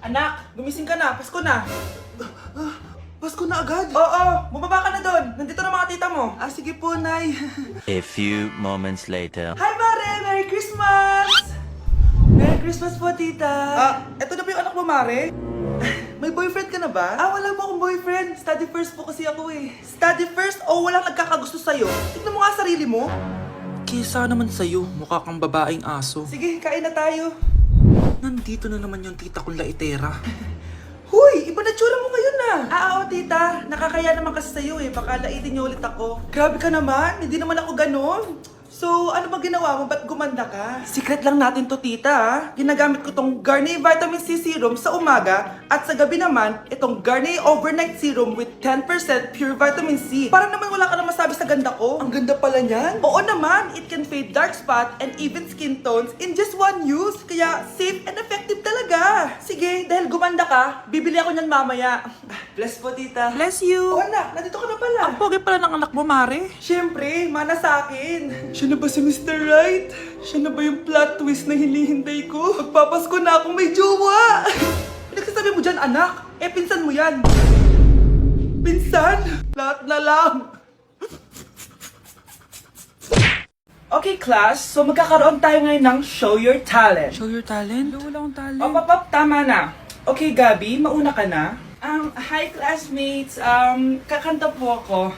Anak, gumising ka na. Pasko na. Pasko na agad? Oo, bumaba ka na doon. Nandito na mga tita mo. Sige po, Nay. A few moments later. Hi, Mare! Merry Christmas! Merry Christmas po, tita. Eto na ba yung anak mo, Mare? May boyfriend ka na ba? Wala mo akong boyfriend. Study first po kasi ako eh. Study first o walang nagkakagusto sa'yo? Tignan mo nga sarili mo. Kesa naman sa'yo, mukha kang babaeng aso. Sige, kain na tayo. Nandito na naman yung tita kong laitera. Huy, iba na tsura mo ngayon na. Oo, tita. Nakakaya naman kasi sa'yo eh. Baka laitin niyo ulit ako. Grabe ka naman. Hindi naman ako ganon. So, ano ba ginawa mo? Ba't gumanda ka? Secret lang natin to, tita. Ginagamit ko tong Garnier Vitamin C Serum sa umaga at sa gabi naman, itong Garnier Overnight Serum with 10% pure vitamin C. Para naman wala ka na masabi sa ganda ko. Ang ganda pala niyan. Oo naman, it can fade dark spot and even skin tones in just one use. Kaya safe and effective talaga. Sige, dahil gumanda ka, bibili ako niyan mamaya. Bless po, tita. Bless you! Oo anak, nandito ka na pala. Ang pogi pala ng anak mo, Mare. Siyempre, mana sa akin. Siya na ba si Mr. Right? Siya na ba yung plot twist na hinihintay ko? Magpapasko na akong may jowa! Pinagsasabi mo dyan, anak. Pinsan mo yan. Pinsan? Lahat na lang. Okay, class. So, magkakaroon tayo ngayon ng Show Your Talent. Show your talent? Wala akong talent. Pop, tama na. Okay, Gabi, mauna ka na. Hi, classmates. Kakanta po ako.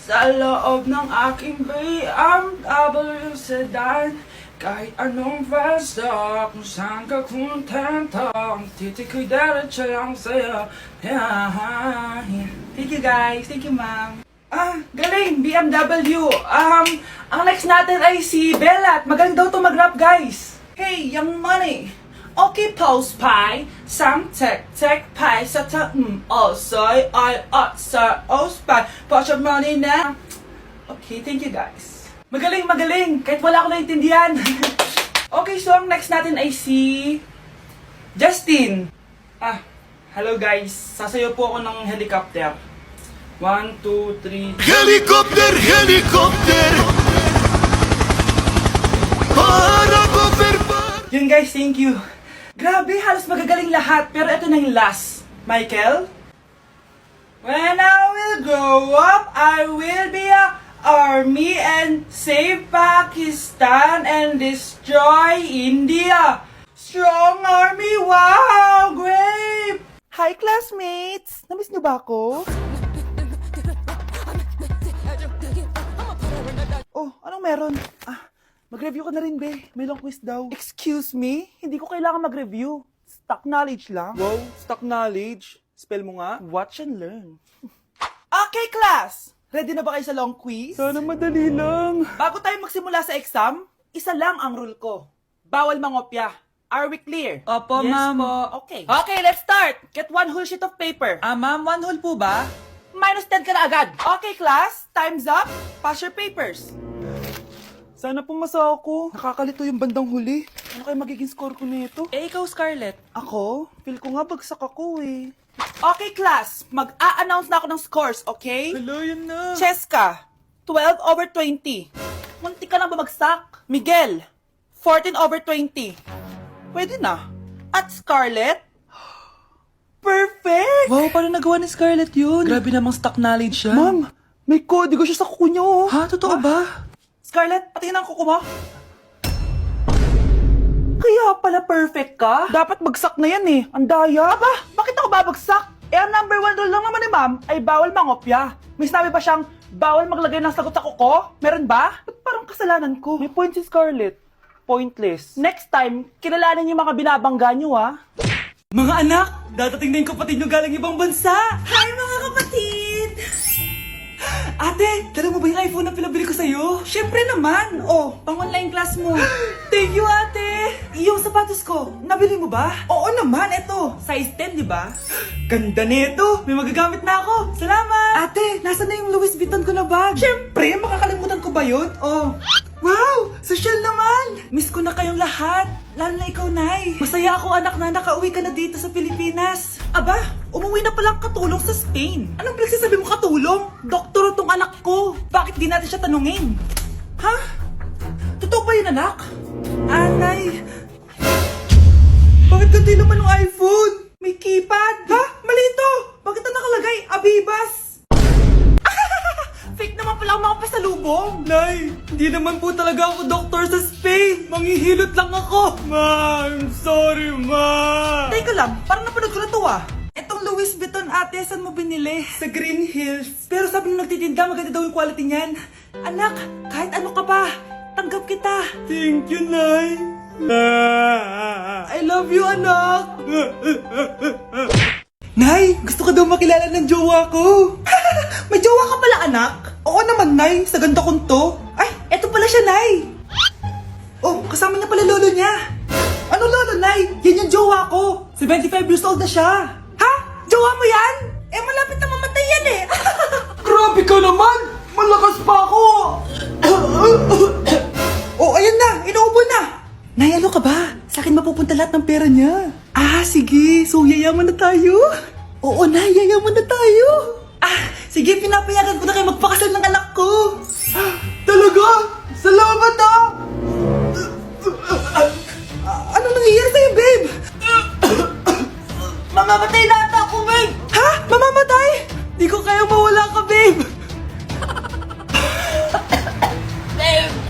Sa loob ng aking BMW sedan, kahit anong basta, kung saan ka kontento, ang titik ko'y diretso lang sa'yo. Thank you guys, thank you ma'am. Galing, BMW. Ang next natin ay si Bella at magaling daw to mag-rap guys. Hey, Young Money. Okay, pose pie, some tech pie, sa soy, sa pie, put your money now. Okay, thank you guys. Magaling, kahit wala ako naintindihan. Okay, so ang next natin ay si Justin. Hello guys, sasayaw po ako ng helicopter. 1, 2, 3. Helicopter, helicopter. Para Yun guys, thank you. Grabe, halos magagaling lahat. Pero ito na yung last. Michael? When I will grow up, I will be a army and save Pakistan and destroy India. Strong army, wow, great! Hi classmates! Namiss niyo ba ako? Oh, anong meron? Mag-review ka na rin, be. May long quiz daw. Excuse me? Hindi ko kailangan mag-review. Stock knowledge lang. Wow, stock knowledge. Spell mo nga. Watch and learn. Okay, class! Ready na ba kayo sa long quiz? Sana madali lang. Bago tayo magsimula sa exam, isa lang ang rule ko. Bawal mangopya. Are we clear? Opo, Yes ma'am. po. Okay. Okay, let's start. Get one whole sheet of paper. Ma'am, 1 whole po ba? Minus 10 ka na agad. Okay, class. Time's up. Pass your papers. Sana pumasa ako. Nakakalito yung bandang huli. Ano kaya magiging score ko nito? Ikaw, Scarlett. Ako? Feel ko nga bagsak ako eh. Okay, class. Mag-a-announce na ako ng scores, okay? Hello, yun na. Cheska, 12/20. Munti ka lang bumagsak. Miguel, 14/20. Pwede na. At Scarlett, perfect! Wow, paano nagawa ni Scarlett yun? Grabe namang stock knowledge siya. Ma'am, may kodigo siya sa kuko niya oh. Ha? Totoo ba? Scarlett, patingin ang kuko mo. Kaya pala perfect ka? Dapat bagsak na yan eh. Ang daya. Aba, bakit ako babagsak? Ang number 1 rule lang naman ni ma'am ay bawal mangopya. May sinabi ba siyang bawal maglagay ng sagot sa kuko? Meron ba? Ba't parang kasalanan ko? May point si Scarlett. Pointless. Next time, kilalanin yung mga binabangga nyo ha. Mga anak, dadating na yung kapatid nyo galing ibang bansa. Hi mga kapatid! Ate, dala mo ba yung iPhone na pinabili ko sa'yo? Siyempre naman! Oh, pang-online class mo. Thank you, ate. Yung sapatos ko, nabili mo ba? Oo naman, eto. Size 10, di ba? Ganda nito. May magagamit na ako. Salamat. Ate, nasa na yung Louis Vuitton ko na bag? Siyempre, makakalimutan ko ba yun? Oh. Wow, social naman. Miss ko na kayong lahat. Lalo na ikaw, Nay. Masaya ako, anak, na nakauwi ka na dito sa Pilipinas. Aba, umuwi na palang katulong sa Spain. Anong pinagsasabi mo katulong? Doktor tong anak ko. Bakit di natin siya tanungin? Ha? Totoo ba yun, anak? Anay. Bakit ka puti naman ng iPhone. May keypad. Ha? Mali ito. Bakit na nakalagay? Abibas. Fake naman pala ang mga pasalubong. Nay, hindi naman po talaga ako doktor sa Spain. Manghihilot lang ako. Ma, I'm sorry, ma. Teka lang, parang napanood ko na to ah. Etong Louis Vuitton ate, saan mo binili? Sa Green Hills. Pero sabi nung nagtitinda, maganda daw yung quality niyan. Anak, kahit ano ka pa, tanggap kita. Thank you, Nay. I love you, anak. Nay, gusto ko daw makilala ng jowa ko. May jowa ka pala, anak? Oo naman, Nay. Sa ganda kong to. Ay, eto pala siya, Nay. Oh, kasama niya pala lolo niya. Ano lolo, Nay? Yan yung jowa ko. 75 years old na siya. Ha? Jowa mo yan? Eh, malapit na mamatay yan eh. Grabe ka naman. Malakas pa ako. Oh, ayan na. Inuubo na. Nay, ano ka ba? Sa akin mapupunta lahat ng pera niya. Ah, sige. So, yayaman na tayo? Oo, Nay. Yayaman na tayo. Ah, sige. Pinapayagan ko na kayo magpakasal ng anak ko. Talaga? Salamat ah! Ano nangyayari sa'yo, babe? Mamamatay na ata ako, babe! Ha? Mamamatay? Di ko kaya mawala ka, babe!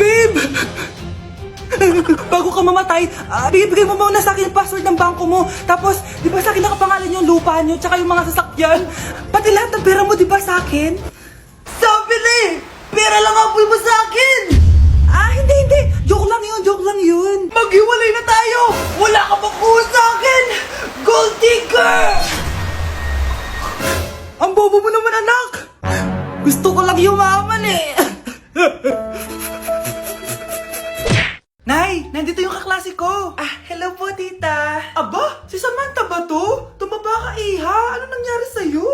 Babe! Bago ka mamatay, bigay mo muna sa akin yung password ng bangko mo. Tapos, di ba sa akin nakapangalan yung lupa nyo, tsaka yung mga sasakyan? Pati lahat ng pera mo, di ba sa akin? Sabi na eh! Pera lang ang mo sa akin! Ah, hindi. Joke lang yun. Maghiwalay na tayo! Wala ka makuha sa akin! Gold digger! Ang bobo mo naman, anak! Gusto ko lang yumaman eh! Nay, nandito yung kaklase ko. Ah, hello po, tita. Aba, si Samantha ba to? Tumaba ka, iha. Ano nangyari sa'yo?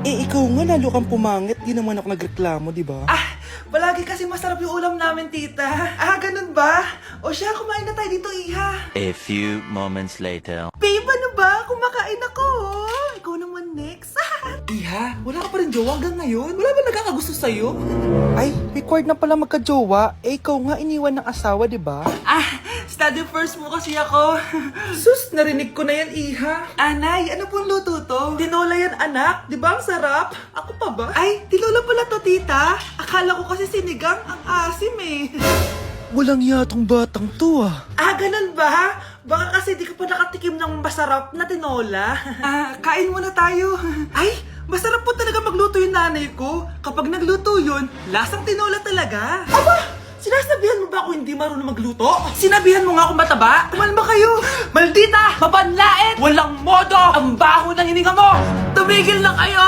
Eh, ikaw nga lalo kang pumangit. Di naman ako nagreklamo, di ba? Ah, palagi kasi masarap yung ulam namin, tita. Ah, ganun ba? O siya, kumain na tayo dito, iha. A few moments later. Babe, ano ba? Kumakain ako. Ikaw naman next. Iha, wala ka pa rin jowa hanggang ngayon? Wala ba nagkakagusto sa'yo? Ay, required na pala magka-jowa. Eh, ikaw nga iniwan ng asawa, di ba? Ah, study first mo kasi ako. Sus, narinig ko na yan, iha. Anay, ano pong luto to? Tinola yan, anak. Di ba ang sarap? Ako pa ba? Ay, tinola pala to, tita. Akala ko kasi sinigang ang asim eh. Walang yatong batang to ah. Ah, ganun ba? Baka kasi di ka pa nakatikim ng masarap na tinola. Ah, kain muna tayo. Ay, masarap po talaga magluto yung nanay ko. Kapag nagluto yun, lasang tinola talaga. Aba! Sinasabihan mo ba ako hindi marunong magluto? Sinabihan mo nga ako mataba? Kumalma kayo! Maldita! Mapanlait! Walang modo! Ang baho ng hininga mo! Tumigil na kayo!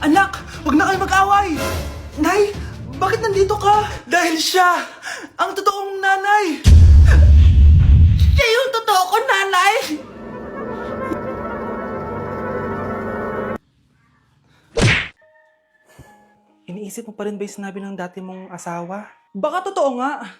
Anak, wag na kayo mag-away! Nay, bakit nandito ka? Dahil siya, ang totoong nanay! Siya yung totoo ko, nanay! Iniisip mo pa rin ba yung sinabi ng dati mong asawa? Baka totoo nga,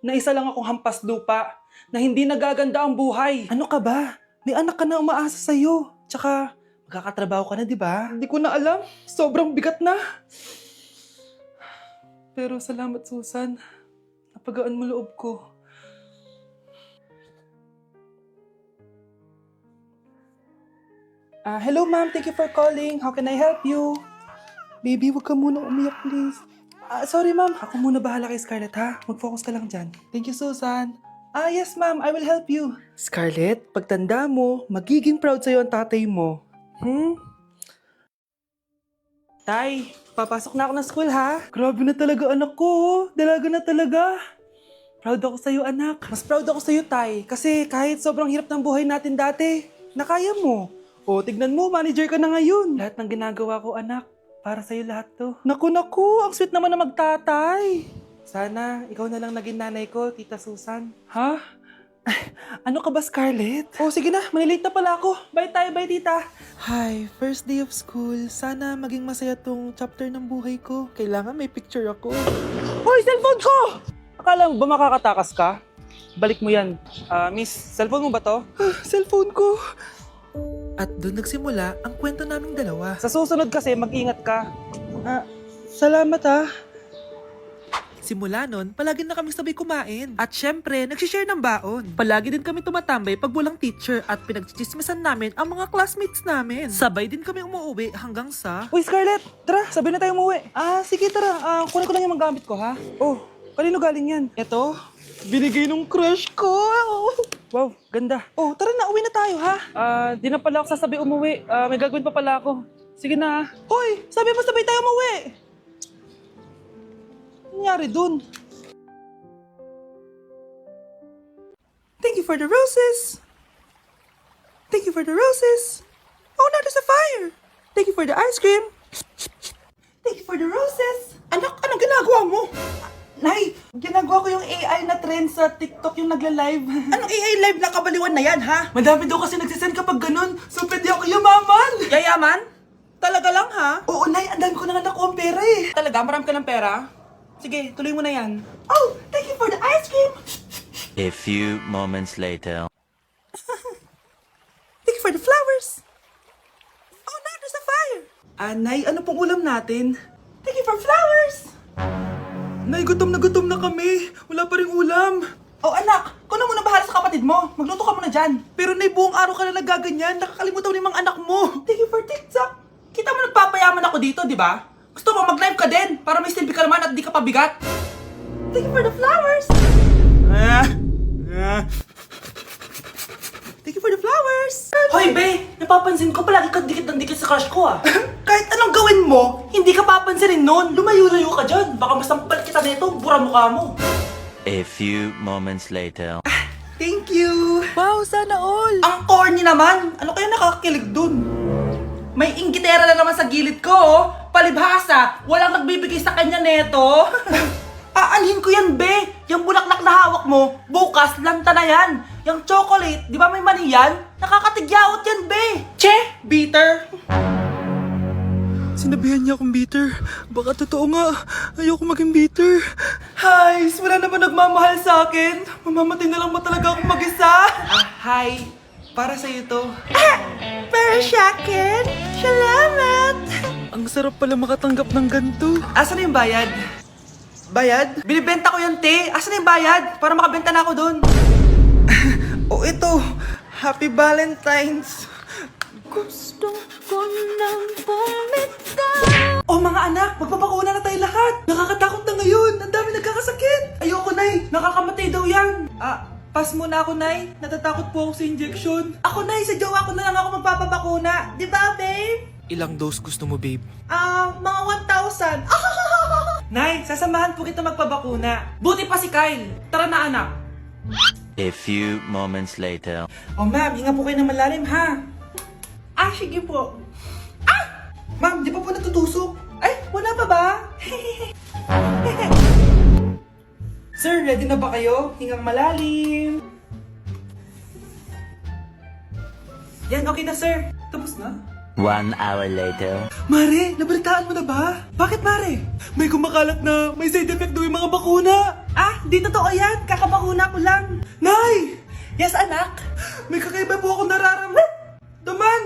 na isa lang akong hampas lupa, na hindi nagaganda ang buhay. Ano ka ba? May anak ka na umaasa sa'yo. Tsaka, magkakatrabaho ka na, di ba? Hindi ko na alam. Sobrang bigat na. Pero salamat, Susan. Napagaan mo loob ko. Hello, ma'am. Thank you for calling. How can I help you? Baby, wag ka muna umiyak, please. Sorry, ma'am. Ako muna bahala kay Scarlett, ha? Mag-focus ka lang dyan. Thank you, Susan. Yes, ma'am. I will help you. Scarlett, pagtanda mo, magiging proud sa'yo ang tatay mo. Tay, papasok na ako ng school, ha? Grabe na talaga, anak ko. Dalaga na talaga. Proud ako sa'yo, anak. Mas proud ako sa'yo, Tay. Kasi kahit sobrang hirap ng buhay natin dati, nakaya mo. O, tignan mo, manager ka na ngayon. Lahat ng ginagawa ko, anak, para sa'yo lahat to. Naku, ang sweet naman na magtatay. Sana, ikaw na lang naging nanay ko, Tita Susan. Ha? Ano ka ba, Scarlett? Oh, sige na, manilate na pala ako. Bye tayo, bye, Tita. Hi, first day of school. Sana maging masaya tong chapter ng buhay ko. Kailangan may picture ako. Hoy, cellphone ko! Akala mo ba makakatakas ka? Balik mo yan. Miss, cellphone mo ba to? Cellphone ko. At doon nagsimula ang kwento naming dalawa. Sa susunod kasi, mag-ingat ka. Salamat Simula nun, palagi na kaming sabay kumain. At syempre, nagsishare ng baon. Palagi din kami tumatambay pag walang teacher at pinagchichismisan namin ang mga classmates namin. Sabay din kami umuwi hanggang sa... Uy, Scarlett! Tara, sabay na tayo umuwi. Sige, tara. Kunin ko lang yung mga gamit ko, ha? Oh, kanino galing yan? Eto, binigay nung crush ko. Wow, ganda. Oh, tara na, uwi na tayo, ha? Di na pala ako sasabay umuwi. May gagawin pa pala ako. Sige na. Hoy, sabi mo sabay tayo umuwi. Ano nangyari dun? Thank you for the roses. Thank you for the roses. Oh, now there's a fire. Thank you for the ice cream. Thank you for the roses. Anak, anong ginagawa mo? Nay, ginagawa ko yung AI na trend sa TikTok yung nagla-live. Anong AI live na kabaliwan na yan, ha? Madami daw kasi nagsisend kapag ganun, so pwede ako yumaman. Yayaman? Talaga lang, ha? Oo, Nay, ang dami ko na nga nakuha ang pera eh. Talaga? Marami ka ng pera? Sige, tuloy mo na yan. Oh, thank you for the ice cream. A few moments later. Thank you for the flowers. Oh, now there's a fire. Nay, ano pong ulam natin? Thank you for flowers. Nay, gutom na kami. Wala pa rin ulam. Oh, anak, kung na muna bahala sa kapatid mo. Magluto ka muna dyan. Pero Nay, buong araw ka na nagaganyan. Nakakalimutan mo yung mga anak mo. Thank you for TikTok. Kita mo nagpapayaman ako dito, di ba? Gusto mo mag-live ka din para may silbi ka naman at di ka pabigat. Thank you for the flowers. Thank you for the flowers. Hoy, be! Napapansin ko palagi kang dikit ng dikit sa crush ko, ah. Kahit anong gawin mo, hindi ka papansinin nun. Lumayo-layo ka dyan. Baka masampal kita nito, bura mukha mo. A few moments later. Thank you. Wow, sana all! Ang corny naman. Ano kaya nakakakilig dun? May inggitera na naman sa gilid ko, oh. Palibhasa, walang nagbibigay sa kanya neto. Aanhin ko yan, be. Yung bulaklak na hawak mo, bukas, lanta na yan. Yung chocolate, di ba may mani yan? Nakakatigyawat yan, be. Che, bitter. Sinabihan niya akong bitter. Baka totoo nga. Ayoko maging bitter. Hi, wala naman nagmamahal sa akin. Mamamatay na lang ba talaga akong mag-isa? Hi. Para sa'yo to. Para sa akin? Salamat. Ang sarap pala makatanggap ng ganito. Asan na yung bayad? Bayad? Binibenta ko yung te. Asan na yung bayad? Para makabenta na ako doon. Oh, ito. Happy Valentine's. Gusto ko nang bumitaw. Oh, mga anak, magpapakuna na tayo lahat. Nakakatakot na ngayon. Ang dami nagkakasakit. Ayoko, Nay. Nakakamatay daw yan. Pass muna ako, Nay. Natatakot po ako sa injection. Ako, Nay. Sa jowa ko na lang ako magpapabakuna. Di ba, babe? Ilang dose gusto mo, babe? Mga 1,000. Nay, sasamahan po kita magpabakuna. Buti pa si Kyle. Tara na, anak. A few moments later. Oh, ma'am, hinga po kayo ng malalim, ha? Sige po. Ma'am, di pa po natutusok? Ay, wala pa ba? Sir, ready na ba kayo? Hingang malalim. Yan, okay na, sir. Tapos na? 1 hour later. Mare, nabalitaan mo na ba? Bakit, Mare? May kumakalat na may side effect daw yung mga bakuna. Di totoo yan. Kakabakuna ko lang. Nay! Yes, anak? May kakaiba po ako nararamdaman.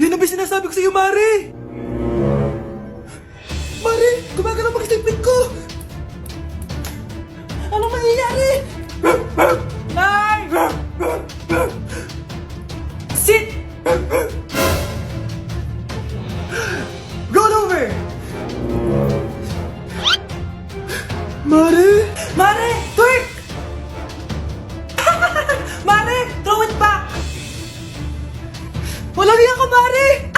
Yan ang ba sinasabi ko sa iyo, Mare? Mare, gumagalaw mag-stipit ko. Anong mangyayari? Nay! Sit! Roll over! Mare! Mare! Twerk! Mare! Throw it back! Walang iya ka, Mare!